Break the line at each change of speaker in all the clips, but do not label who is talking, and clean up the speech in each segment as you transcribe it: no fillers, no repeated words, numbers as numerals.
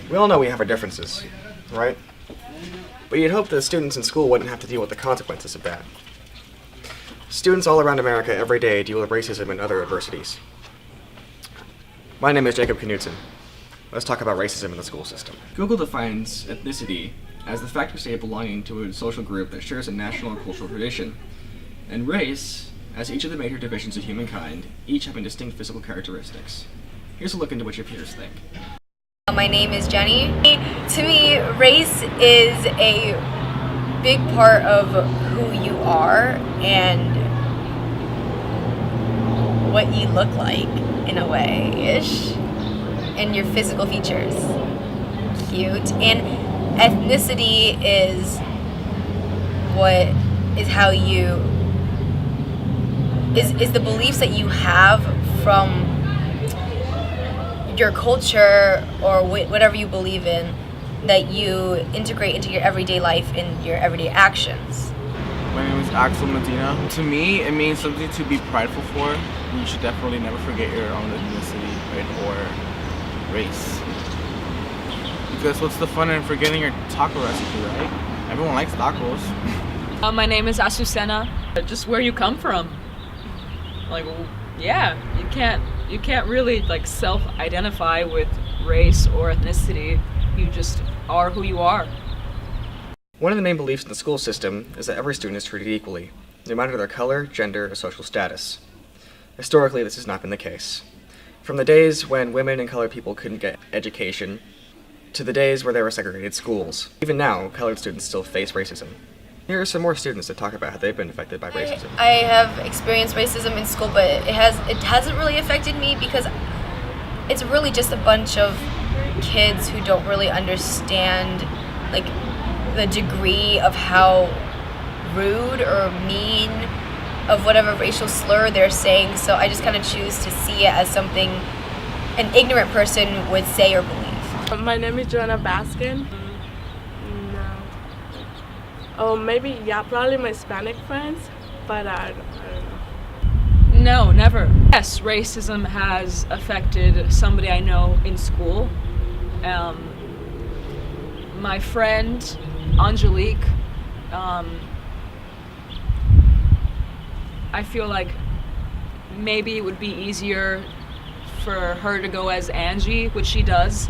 We all know we have our differences, right? But you'd hope that students in school wouldn't have to deal with the consequences of that. Students all around America every day deal with racism and other adversities. My name is Jacob Knudsen. Let's talk about racism in the school system. Google defines ethnicity as the fact or state of belonging to a social group that shares a national or cultural tradition, and race as each of the major divisions of humankind, each having distinct physical characteristics. Here's a look into what your peers think.
My name is Jenny. To me, race is a big part of who you are and what you look like, in a way-ish, and your physical features. Cute. And ethnicity is how you is the beliefs that you have from your culture or whatever you believe in that you integrate into your everyday life and your everyday actions.
My name is Axel Medina. To me, it means something to be prideful for. You should definitely never forget your own ethnicity or race. Because what's the fun in forgetting your taco recipe, right? Everyone likes tacos.
My name is Azucena. Just where you come from. You can't really self-identify with race or ethnicity. You just are who you are.
One of the main beliefs in the school system is that every student is treated equally, no matter their color, gender, or social status. Historically, this has not been the case. From the days when women and colored people couldn't get education, to the days where there were segregated schools. Even now, colored students still face racism. Here are some more students that talk about how they've been affected by racism.
I have experienced racism in school, but it hasn't really affected me because it's really just a bunch of kids who don't really understand the degree of how rude or mean of whatever racial slur they're saying. So I just kind of choose to see it as something an ignorant person would say or believe.
My name is Joanna Baskin. No. Oh, maybe, yeah, probably my Hispanic friends, but I don't know.
No, never. Yes, racism has affected somebody I know in school. My friend, Angelique, I feel like maybe it would be easier for her to go as Angie, which she does,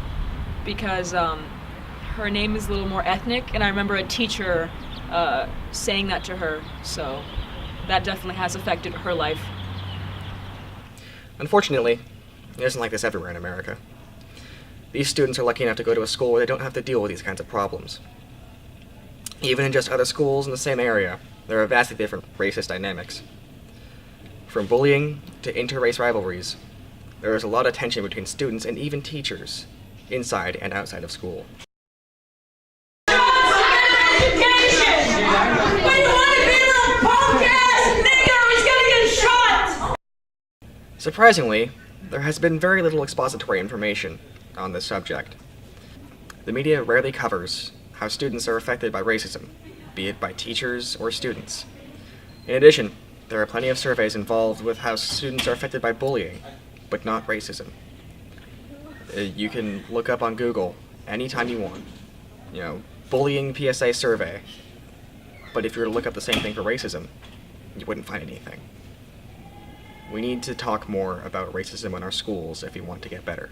because her name is a little more ethnic, and I remember a teacher saying that to her, so that definitely has affected her life.
Unfortunately, it isn't like this everywhere in America. These students are lucky enough to go to a school where they don't have to deal with these kinds of problems. Even in just other schools in the same area, there are vastly different racist dynamics. From bullying to inter-race rivalries, there is a lot of tension between students and even teachers, inside and outside of school. Surprisingly, there has been very little expository information on this subject. The media rarely covers how students are affected by racism, be it by teachers or students. In addition, there are plenty of surveys involved with how students are affected by bullying, but not racism. You can look up on Google anytime you want, bullying PSA survey. But if you were to look up the same thing for racism, you wouldn't find anything. We need to talk more about racism in our schools if we want to get better.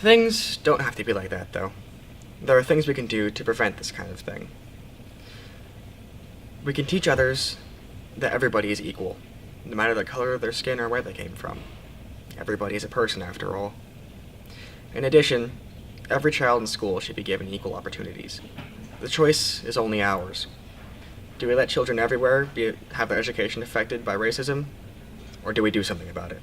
Things don't have to be like that, though. There are things we can do to prevent this kind of thing. We can teach others that everybody is equal, no matter the color of their skin or where they came from. Everybody is a person, after all. In addition, every child in school should be given equal opportunities. The choice is only ours. Do we let children everywhere have their education affected by racism, or do we do something about it?